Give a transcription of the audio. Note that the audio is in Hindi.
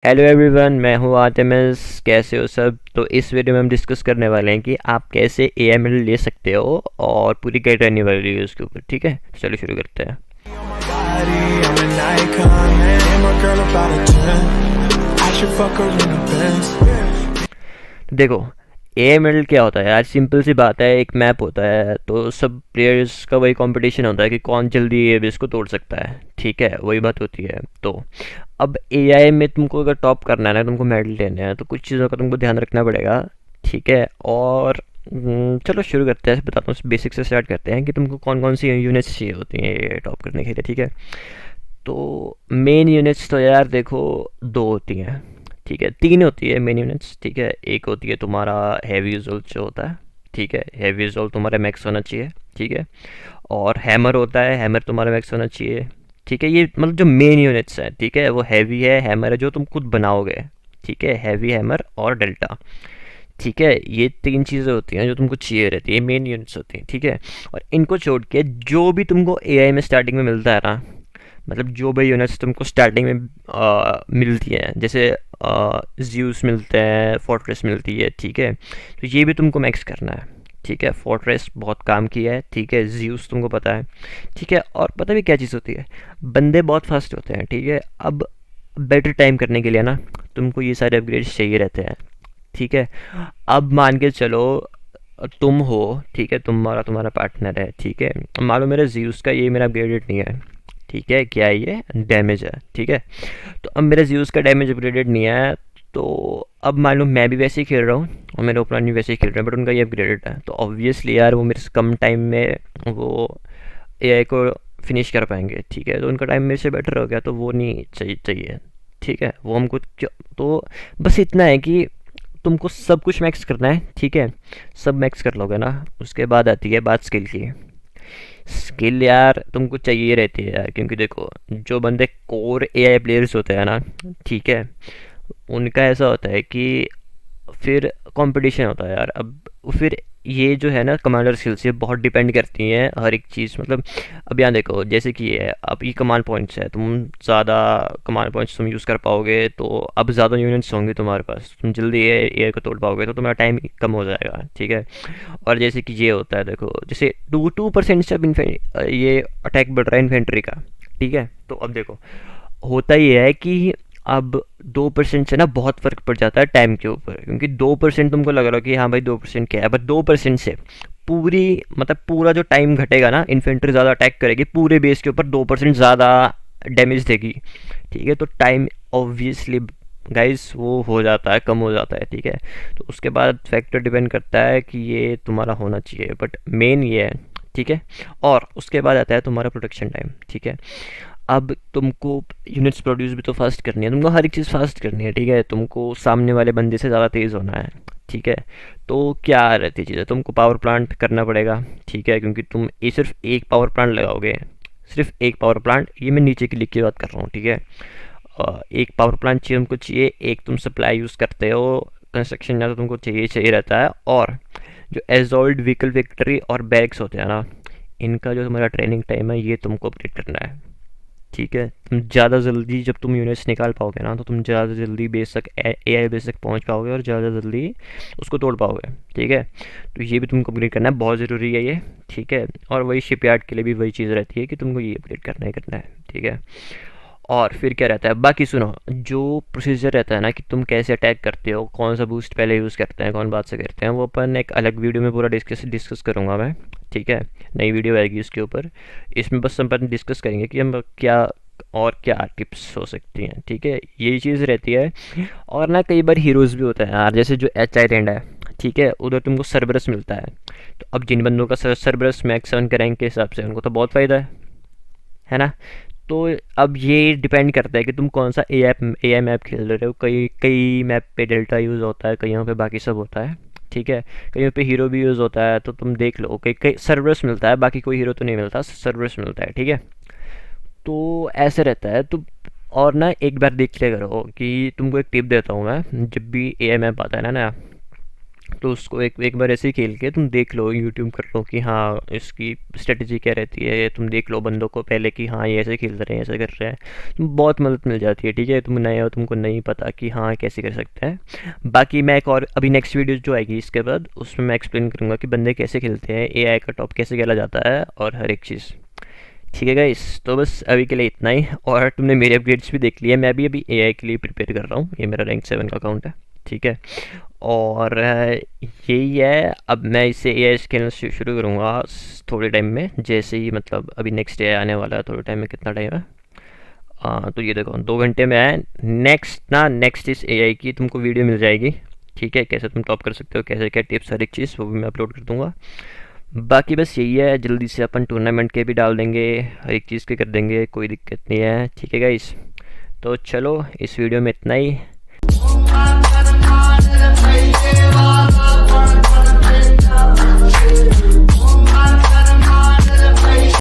हेलो एवरीवन, मैं हूँ आर्टेमिस। कैसे हो सब? तो इस वीडियो में हम डिस्कस करने वाले हैं कि आप कैसे एएमएल ले सकते हो और पूरी गाइड रहने वाली है उसके ऊपर। ठीक है, चलो शुरू करते हैं। देखो, एएमएल क्या होता है यार? सिंपल सी बात है, एक मैप होता है तो सब प्लेयर्स का वही कंपटीशन होता है कि कौन जल्दी ए बेस को तोड़ सकता है। ठीक है, वही बात होती है। तो अब एआई में तुमको अगर टॉप करना है ना, तुमको मेडल लेने हैं, तो कुछ चीज़ों का तुमको ध्यान रखना पड़ेगा। ठीक है, और चलो शुरू करते हैं। बताता हूँ, बेसिक से स्टार्ट करते हैं कि तुमको कौन कौन सी यूनिट्स चाहिए होती हैं ये टॉप करने के लिए। ठीक है, तो मेन यूनिट्स तो यार देखो, दो होती हैं। ठीक है, तीन होती है मेन यूनिट्स। ठीक है, एक होती है तुम्हारा हैवी रिजोल्व जो होता है। ठीक है, हैवी रिजोल्व तुम्हारा मैक्स होना चाहिए। ठीक है, और हैमर होता है, हैमर तुम्हारा मैक्स होना चाहिए। ठीक है, ये मतलब जो मेन यूनिट्स हैं, ठीक है, वो हैवी है, हैमर है जो तुम खुद बनाओगे। ठीक है, हैवी, हैमर और डेल्टा। ठीक है, ये तीन चीज़ें होती हैं जो तुमको चाहिए रहती है, मेन यूनिट्स होती हैं। ठीक है, और इनको छोड़ के जो भी तुमको एआई में स्टार्टिंग में मिलता है ना, मतलब जो भी यूनिट्स तुमको स्टार्टिंग में मिलती हैं, जैसे ज्यूस मिलते हैं, फोर्ट्रेस मिलती है। ठीक है, तो ये भी तुमको मैक्स करना है। ठीक है, फोर्ट्रेस बहुत काम किया है। ठीक है, ज्यूस तुमको पता है। ठीक है, और पता भी क्या चीज़ होती है, बंदे बहुत फास्ट होते हैं। ठीक है, अब बेटर टाइम करने के लिए ना तुमको ये सारे अपग्रेड्स चाहिए रहते हैं। ठीक है, अब मान के चलो तुम हो, ठीक है, तुम्हारा तुम्हारा पार्टनर है। ठीक है, मान लो मेरा ज्यूस का ये मेरा अपग्रेडेड नहीं है। ठीक है, क्या है ये? डैमेज है। ठीक है, तो अब मेरा ज्यूस का डैमेज अपग्रेडेड नहीं है। तो अब मान लो मैं भी वैसे ही खेल रहा हूँ और मेरे ओपोनेंट भी वैसे ही खेल रहे हैं, बट उनका ये अपग्रेडेड है, तो ऑब्वियसली यार वो मेरे से कम टाइम में वो एआई को फिनिश कर पाएंगे। ठीक है, तो उनका टाइम मेरे से बेटर हो गया, तो वो नहीं चाहिए। ठीक है, वो हमको तो बस इतना है कि तुमको सब कुछ मैक्स करना है। ठीक है, सब मैक्स कर लोगे ना, उसके बाद आती है बात स्किल की। स्किल यार तुमको चाहिए रहती है यार, क्योंकि देखो, जो बंदे कोर एआई प्लेयर्स होते हैं ना, ठीक है, उनका ऐसा होता है कि फिर कंपटीशन होता है यार। अब फिर ये जो है ना, कमांडर स्किल्स ये बहुत डिपेंड करती हैं हर एक चीज़। मतलब अब यहाँ देखो, जैसे कि ये अब ये कमांड पॉइंट्स है, तुम ज़्यादा कमांड पॉइंट्स तुम यूज़ कर पाओगे तो अब ज़्यादा यूनिट्स होंगे तुम्हारे पास, तुम जल्दी ए को तोड़ पाओगे, तो तुम्हारा टाइम कम हो जाएगा। ठीक है, और जैसे कि ये होता है, देखो, जैसे 2% से अब ये अटैक बढ़ रहा है इन्फेंट्री का। ठीक है, तो अब देखो, होता ये है कि अब 2% से ना बहुत फ़र्क पड़ जाता है टाइम के ऊपर, क्योंकि 2% तुमको लग रहा हो कि हाँ भाई 2% क्या है, बट 2% से पूरी, मतलब पूरा जो टाइम घटेगा ना, इन्फेंट्री ज़्यादा अटैक करेगी पूरे बेस के ऊपर, 2% ज़्यादा डैमेज देगी। ठीक है, तो टाइम ऑब्वियसली गाइस वो हो जाता है, कम हो जाता है। ठीक है, तो उसके बाद फैक्टर डिपेंड करता है कि ये तुम्हारा होना चाहिए, बट मेन ये है। ठीक है, और उसके बाद आता है तुम्हारा प्रोटेक्शन टाइम। ठीक है, अब तुमको यूनिट्स प्रोड्यूस भी तो फास्ट करनी है, तुमको हर एक चीज़ फास्ट करनी है। ठीक है, तुमको सामने वाले बंदे से ज़्यादा तेज़ होना है। ठीक है, तो क्या रहती चीज़ है, तुमको पावर प्लांट करना पड़ेगा। ठीक है, क्योंकि तुम ये सिर्फ एक पावर प्लांट लगाओगे, सिर्फ एक पावर प्लांट, ये मैं नीचे की लिख के बात कर रहा हूँ। ठीक है, एक पावर प्लांट चाहिए तुमको, चाहिए एक, तुम सप्लाई यूज़ करते हो कंस्ट्रक्शन में, तो तुमको चाहिए चाहिए रहता है। और जो एजोल्ड व्हीकल फैक्ट्री और बैग्स होते हैं ना, इनका जो तुम्हारा ट्रेनिंग टाइम है ये तुमको अपडेट करना है। ठीक है, तुम ज़्यादा जल्दी जब तुम यूनिट्स निकाल पाओगे ना, तो तुम ज़्यादा जल्दी बेस तक, एआई बेस तक पहुँच पाओगे और ज़्यादा जल्दी उसको तोड़ पाओगे। ठीक है, तो ये भी तुमको अपग्रेड करना है, बहुत ज़रूरी है ये। ठीक है, और वही शिपयार्ड के लिए भी वही चीज़ रहती है कि तुमको ये अपग्रेड करना ही करना है। ठीक है, और फिर क्या रहता है बाकी, सुनो, जो प्रोसीजर रहता है ना कि तुम कैसे अटैक करते हो, कौन सा बूस्ट पहले यूज़ करते हैं, कौन बात से करते हैं, वो अपन एक अलग वीडियो में पूरा डिस्कस करूँगा मैं। ठीक है, नई वीडियो आएगी उसके ऊपर। इसमें बस अपन डिस्कस करेंगे कि हम क्या और क्या टिप्स हो सकती हैं। ठीक है, यही चीज़ रहती है। और ना कई बार हीरोज़ भी होते हैं यार, जैसे जो एच आई लैंड है, ठीक है, उधर तुमको सरबरस मिलता है। तो अब जिन बंदों का सरबरस मैक्स 7 के रैंक के हिसाब से, उनको तो बहुत फ़ायदा है ना। तो अब ये डिपेंड करता है कि तुम कौन सा ए आई मैप खेल रहे हो। कई कई मैप पे डेल्टा यूज़ होता है, कईयों पे बाकी सब होता है। ठीक है, कईयों पे हीरो भी यूज़ होता है, तो तुम देख लो, कई कई सर्वर्स मिलता है, बाकी कोई हीरो तो नहीं मिलता, सर्वर्स मिलता है। ठीक है, तो ऐसे रहता है। तो और ना एक बार देख लिया करो कि तुमको एक टिप देता हूँ मैं, जब भी ए आई मैप आता है ना नया, तो उसको एक एक बार ऐसे ही खेल के तुम देख लो, यूट्यूब कर लो कि हाँ इसकी स्ट्रेटजी क्या रहती है, तुम देख लो बंदों को पहले कि हाँ ये ऐसे खेल रहे हैं, ऐसे कर रहे हैं, तो बहुत मदद मिल जाती है। ठीक है, तुम नए हो, तुमको नहीं पता कि हाँ कैसे कर सकते हैं। बाकी मैं एक और अभी नेक्स्ट वीडियो जो आएगी इसके बाद उसमें मैं एक्सप्लेन करूँगा कि बंदे कैसे खेलते हैं, एआई का टॉप कैसे खेला जाता है और हर एक चीज़। ठीक है गाइस, तो बस अभी के लिए इतना ही। और तुमने मेरे अपडेट्स भी देख लिए, मैं भी अभी एआई के लिए प्रिपेयर कर रहा हूँ, ये मेरा रैंक 7 का अकाउंट है। ठीक है, और यही है, अब मैं इससे एआई खेलना शुरू करूँगा थोड़े टाइम में, जैसे ही मतलब अभी नेक्स्ट डे आने वाला है थोड़े टाइम में। कितना टाइम है? तो ये देखो 2 घंटे में है नेक्स्ट इस एआई की तुमको वीडियो मिल जाएगी। ठीक है, कैसे तुम टॉप कर सकते हो, कैसे क्या टिप्स, हर एक चीज़ वो भी मैं अपलोड कर दूँगा। बाकी बस यही है, जल्दी से अपन टूर्नामेंट के भी डाल देंगे, हर एक चीज़ के कर देंगे, कोई दिक्कत नहीं है। ठीक है गाइस, तो चलो इस वीडियो में इतना ही।